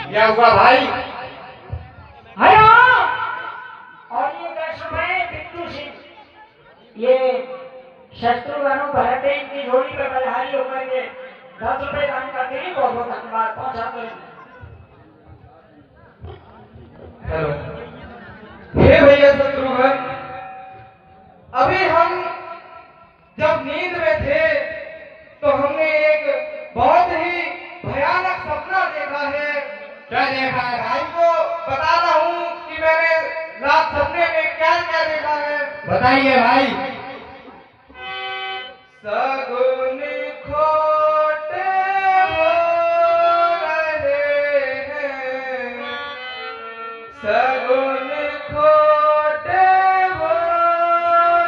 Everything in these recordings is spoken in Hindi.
क्या हुआ भाई? हेलो, और ये 10 रुपए बिट्टू सिंह, ये शत्रुघ्न भरत की जोड़ी पे बलिहारी होकर के 10 रुपए दान करते हैं। बहुत बहुत धन्यवाद। पहुंचा दो। हेलो, हे भैया शत्रुघ्न, अभी हम जब नींद में थे तो हमने एक बहुत ही भयानक सपना देखा है। क्या देखा है भाई? को बता रहा हूँ कि मैंने रात सपने में क्या क्या देखा है। बताइए भाई। सगुन खोटे हो रहे हैं, सगुन खोटे हो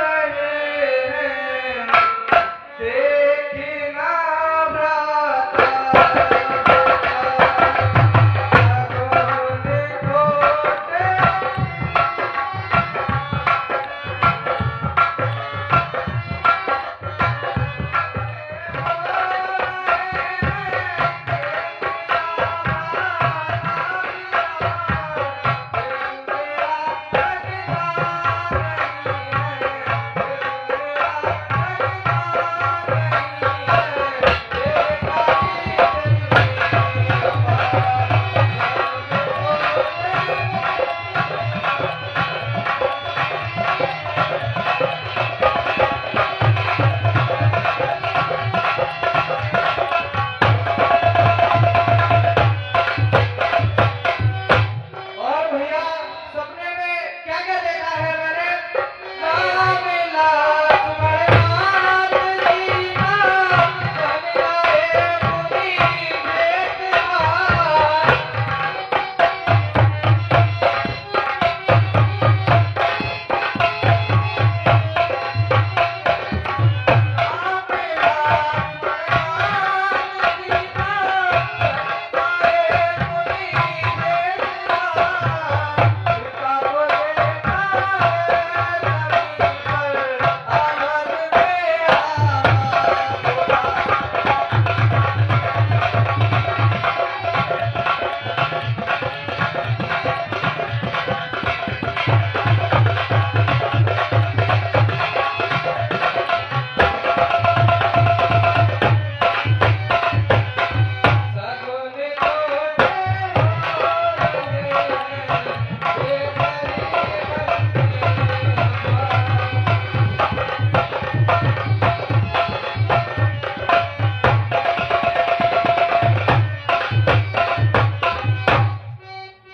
रहे हैं, देखना भ्राता सगुन खोटे। और भैया सपने में क्या क्या देखा है मैंने? राम लक्ष्मण सीता संग आए मुनि देखवार।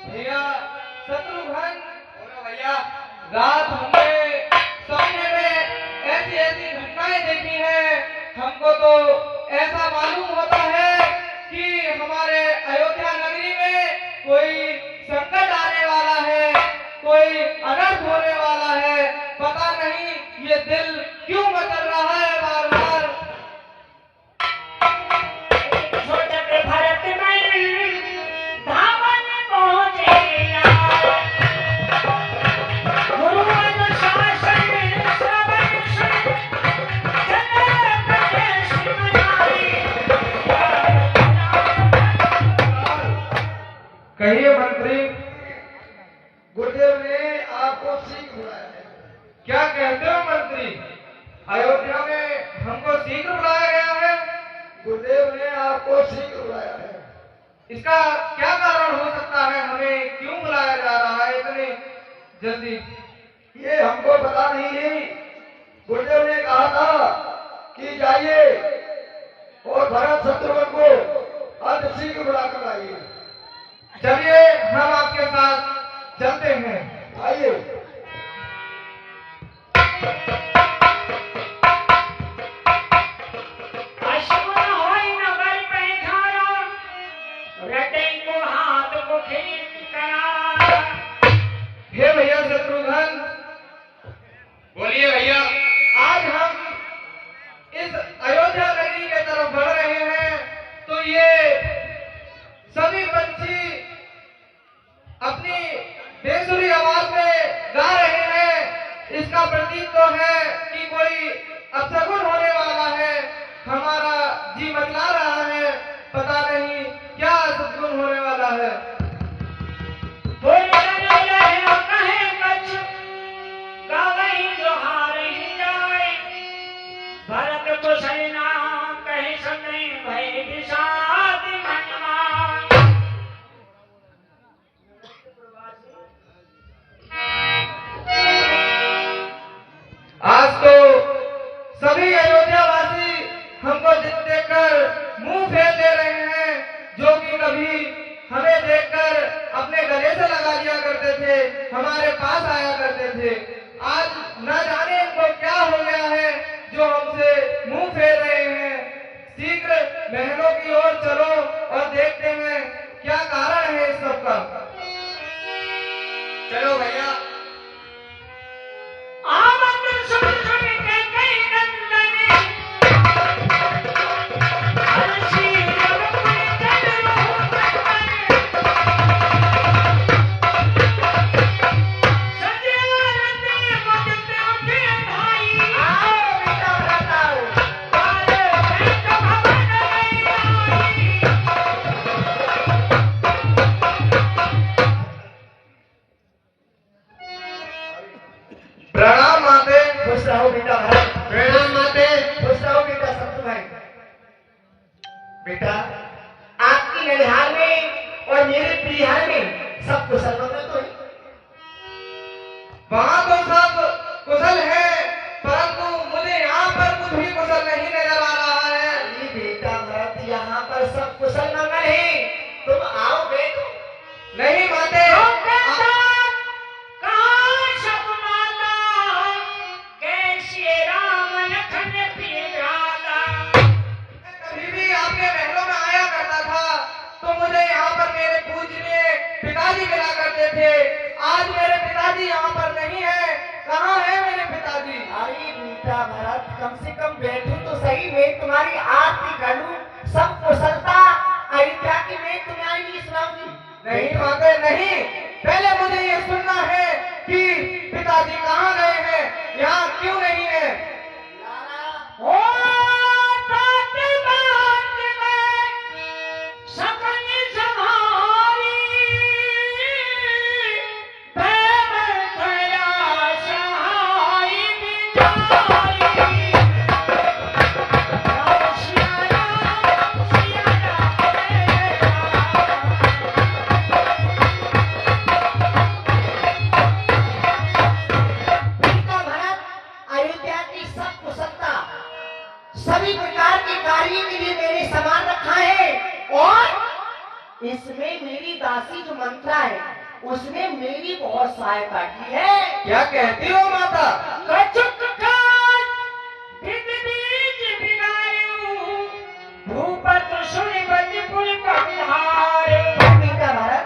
भैया शत्रुघ्न, भैया रात हमने सपने में ऐसी ऐसी घटनाएं देखी हैं। हमको तो ऐसा मालूम होता है कि हमारे अयोध्या नगरी में कोई संकट आने वाला है, कोई अनर्थ होने वाला है। पता नहीं ये दिल क्यों मचल रहा है बार बार। छोटे भरत में धावन पहुंचे, गुरु अनुशासन श्रवण सुन, चले प्रदेश मनाई। कहिए मंत्री। गुरुदेव ने आपको शीघ्र बुलाया है। क्या कहते हो मंत्री? अयोध्या में हमको शीघ्र बुलाया गया है? गुरुदेव ने आपको शीघ्र बुलाया है। इसका क्या कारण हो सकता है? हमें क्यों बुलाया जा रहा है इतनी जल्दी? ये हमको पता नहीं है। गुरुदेव ने कहा था कि जाइए और भरत शत्रुघ्न को अतिशीघ्र बुलाकर आइए। चलिए हम आपके साथ चलते हैं। आइए। अश्वन होई नगर पे धारा, हृदय को हाथ को खींच करा। हे भैया शत्रुघ्न, बोलिए भैया। आज हम इस अयोध्या नगरी के तरफ बढ़ रहे हैं तो ये सभी पंछी अपनी बेसुरी आवाज में गा रहे हैं। इसका प्रतीक तो है पास आया करते थे। आज न जाने इनको क्या हो गया है जो हमसे मुंह फेर रहे हैं। शीघ्र महलों की ओर चलो और देखते हैं क्या कारण है इस सब का। चलो भैया। प्रणाम माते। खुश रहो बेटा भरत। प्रणाम माते। खुश रहो बेटा शत्रुघ्न। बेटा आपकी ननिहाल में और मेरे पिहार में सब कुशल मंगल तो है। वहाँ तो सब कुशल है, परंतु मुझे यहाँ पर कुछ भी कुशल नहीं नजर आ रहा है। अरे बेटा भरत यहाँ पर सब कुशल मंगल है, तुम आओ बैठो। नहीं माते। कभी भी आपके महलों में आया करता था तो मुझे यहाँ पर मेरे पूजनीय पिताजी मिला करते थे। आज मेरे पिताजी यहाँ पर नहीं है। कहाँ है मेरे पिताजी? अरे बेटा भरत कम से कम बैठो तो सही, मैं तुम्हारी आरती कर लूं। सब कुशलता अयोध्या की मैं तुम्हारी लिए सुनाऊंगी। नहीं माते नहीं, पहले मुझे ये सुनना है कि पिताजी कहाँ गए हैं, यहाँ क्यों नहीं है। सभी प्रकार के कार्य के लिए मैंने सामान रखा है और इसमें मेरी दासी जो मंत्रा है उसने मेरी बहुत सहायता की है। क्या कहती हो माता? बेटा भरत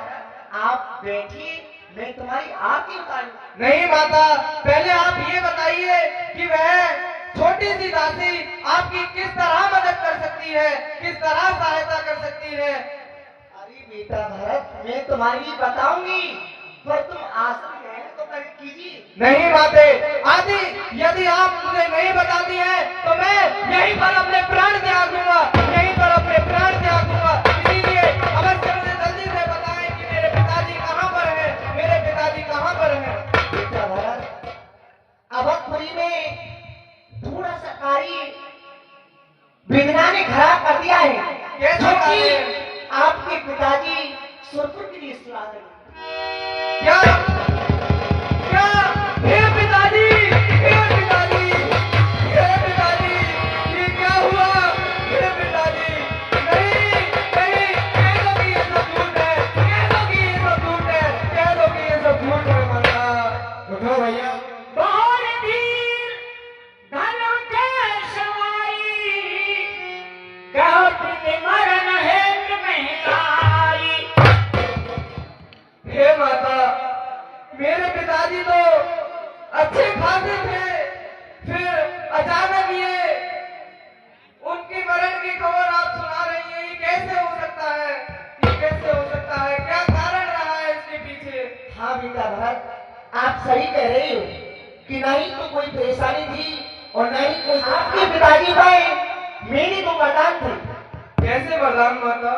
आप बैठिए, मैं तुम्हारी आरती उतारूं। नहीं माता, पहले आप ये बताइए कि वह छोटी सी दासी आपकी किस तरह मदद कर सकती है, किस तरह सहायता कर सकती है। अरे बेटा भरत मैं तुम्हारी बताऊंगी, पर तुम आसन ग्रहण तो कर कीजिए। नहीं माते, आदि यदि आप मुझे नहीं बताती हैं तो मैं यहीं पर अपने प्राण त्याग दूंगा, यहीं पर अपने प्राण त्याग दूंगा। इसीलिए अवश्य मुझे जल्दी से बताएं कि मेरे पिताजी कहाँ पर हैं, मेरे पिताजी कहाँ पर हैं। बेटा भरत अवधपुरी में थोड़ा सा कार्य विघ्ना ने खराब कर दिया है, कैसे कार्य? आपके पिताजी सुरपुर के लिए सुना देंगे। क्या क्या हे पिताजी, हे पिताजी, हे पिताजी, ये क्या हुआ हे पिताजी? नहीं नहीं, कह दो कि ये सब झूठ है, कह दो कि ये सब झूठ है, कह दो कि ये सब झूठ है। माता उठो भैया। हे माता, मेरे पिताजी तो अच्छे खासे थे, फिर अचानक ये उनकी मरण की खबर आप सुना रही हैं, ये कैसे हो सकता है, ये कैसे हो सकता है, क्या कारण रहा है इसके पीछे? हाँ बेटा भरत आप सही कह रही हो कि नहीं तो कोई परेशानी थी और नहीं कोई आपके पिताजी पर मेरी तो वरदान थी। कैसे वरदान माता?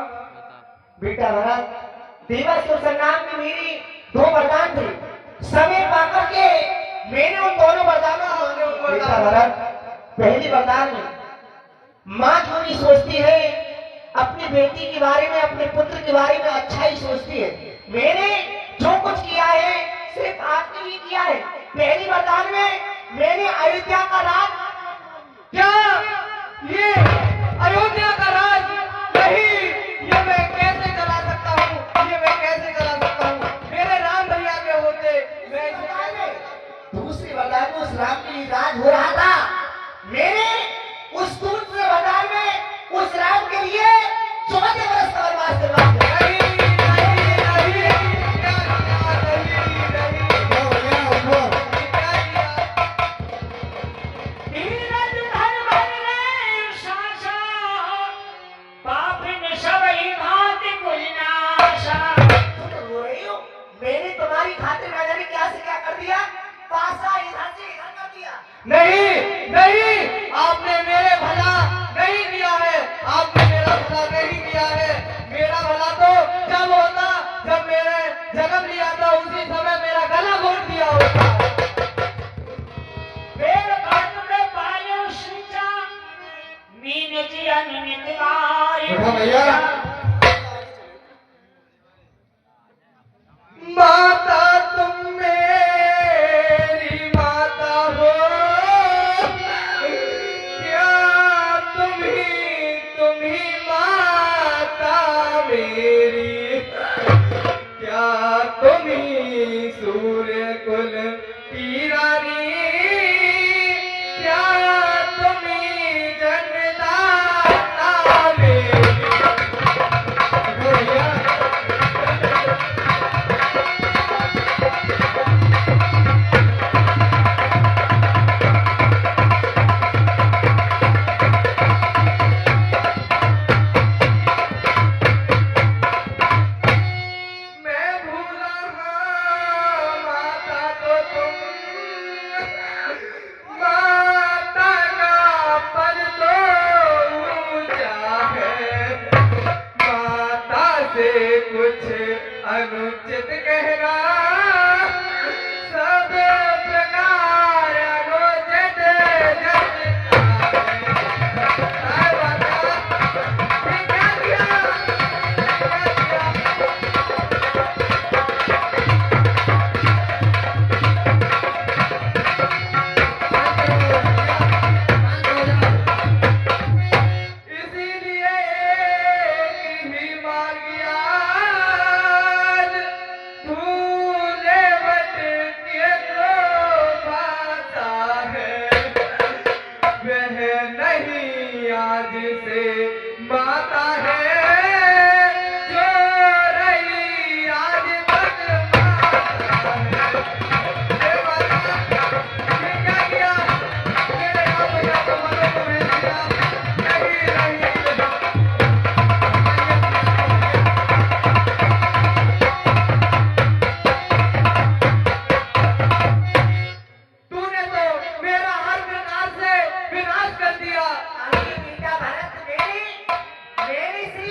बेटा भरत देवासुर संग्राम में मेरी दो वरदान थे, समय पाकर के मैंने उन दोनों वरदानों को बेटा भरत पहली वरदान में माँ जो नहीं सोचती है अपनी बेटी के बारे में, अपने पुत्र के बारे में अच्छा ही सोचती है। मैंने जो कुछ किया है सिर्फ आपके लिए किया है। पहली वरदान में मैंने अयोध्या का राज, क्या ये अयोध्या का राज? नहीं, ये मैं कैसे चला सकता हूँ, ये मैं कैसे चला सकता हूँ? मेरे राम भैया के होते मैं इसे कैसे नहीं नहीं, आपने मेरे भला नहीं किया है, आपने मेरा भला नहीं किया है। मेरा भला तो जब होता जब मैंने जन्म लिया था, उसी समय मेरा गला घोट दिया होता। वेद काटुड़े पायो सींचा, मीन जी अनिमित मारे। देखो भैया, माता तुम मेरी माता हो, क्या तुम ही माता मेरी, क्या तुम ही सूर्य कुल की रानी, क्या तुम ही जन्मदाता मेरी। देखो भैया, मैं भूला हाँ माता तो तुम, माता का पद तो ऊंचा है, माता से कुछ अनुचित कहना सब प्रकार अनुचित जचता है। हाय माता, ये क्या किया? इसीलिए एक ही मार गया आज, भूले भटके को भाता है, वह नहीं आज से माता है, जो रही आज तक माता है। हे माता, ये क्या किया? मेरे यहाँ पे जाकर मरो को भेज दिया। नहीं नहीं, तूने तो मेरा हर प्रकार से विनाश कर दिया। अरे बेटा भरत, मेरी सी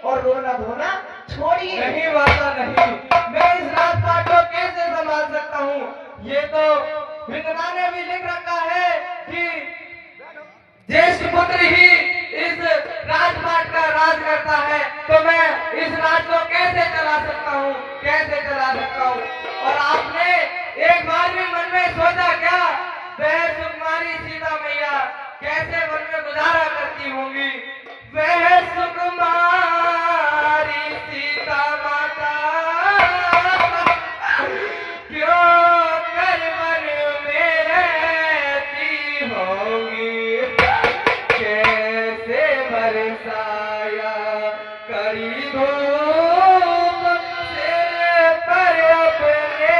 और रोना धोना छोड़िए। नहीं माता नहीं, मैं इस राजपाट को कैसे संभाल सकता हूँ? ये तो विधना ने भी लिख रखा है कि ज्येष्ठ पुत्र ही इस राजपाट का राज करता है, तो मैं इस राज को कैसे चला सकता हूँ, कैसे चला सकता हूँ? और आपने एक बार भी मन में सोचा क्या, वह सुकुमारी सीता मैया कैसे मन में गुजारा करती होंगी? वह सुकुमारी सीता माता क्यों कर मन में रहती होंगी? कैसे बरसाया करी धूप सिर पर अपने।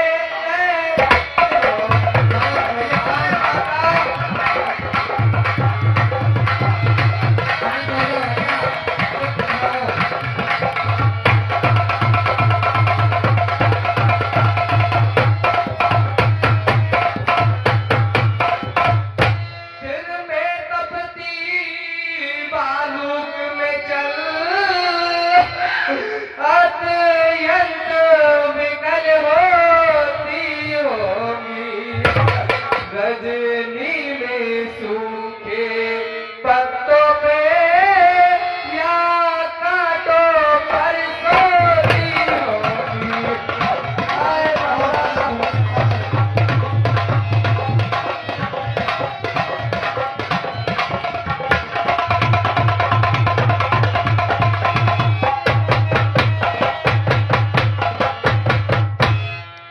रजनी में सूखे पत्तों पे या कांटों पर सोती होगी। आए भगवान।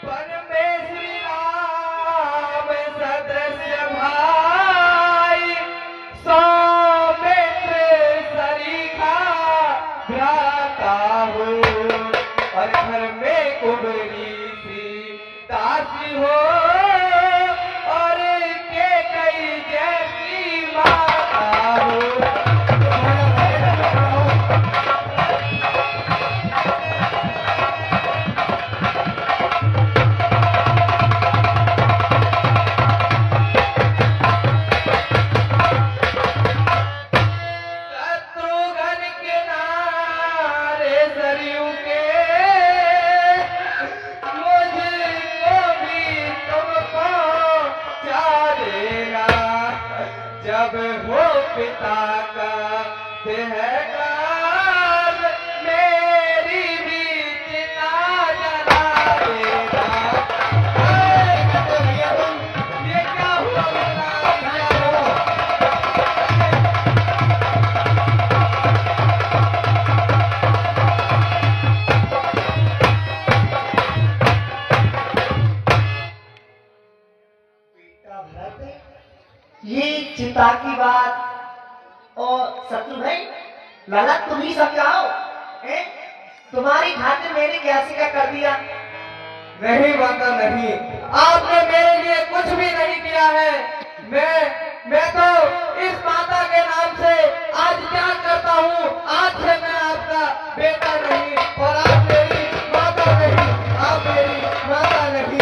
वन में श्री राम सदृश भाई, सौमित्र सरीखा भ्राता हो, और घर में कुबरी सी दासी हो, और के कई जैसी माता हो। शत्रुघ्न के नारे सरयू के, मुझको भी तुम पहुंचा देना, जब हो पिता का देहकाल मेरी भी चिता जला देना। ये क्या हुआ मेरा, क्या हुआ? बेटा भरत, ये चिंता की बात और शत्रु भाई लाला तुम ही समझाओ। हैं? तुम्हारी खातिर मैंने क्या सिका कर दिया? नहीं माता नहीं, आपने मेरे लिए कुछ भी नहीं किया है। मैं तो इस माता के नाम से आज त्याग करता हूँ। आज से मैं आपका बेटा नहीं, और आप मेरी माता नहीं, आप मेरी माता नहीं।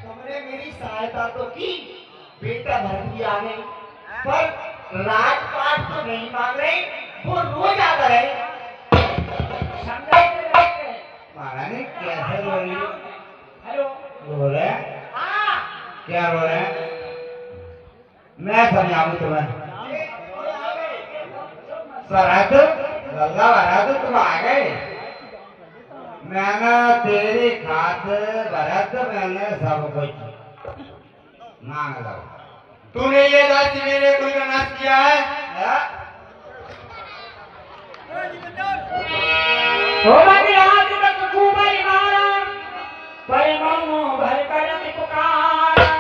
तुमने मेरी सहायता तो की, बेटा भरत भी आ गए, पर राजपाट तो नहीं मांग रहे, वो रोज आता रहे। महारानी कैसे रो रही हो? हेलो, रो रहे हैं? क्या रो रहे हैं? मैं समझाऊं तुम्हें। भरत, लल्ला भरत तुम आ गए। मैंने तेरी खातिर भरत मैंने सब कुछ मांग लो। तूने ये राज्य मेरे कुल का नाश किया है। होमति आदि तक कुमारी मारा, परिमौनो भर करति पुकारा।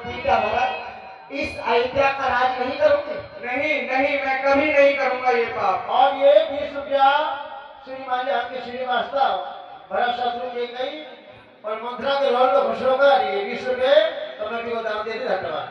बेटा भरत, इस अयोध्या का राज नहीं करोगे? नहीं नहीं, मैं कभी नहीं करूंगा ये पाप। और ये 20 रुपया श्रीमान आपके श्रीवास्तव भरत शत्रु के गई और मंत्रा के लौट को खुश होकर ये 20 रुपये कमेटी को दान दे दी। धन्यवाद।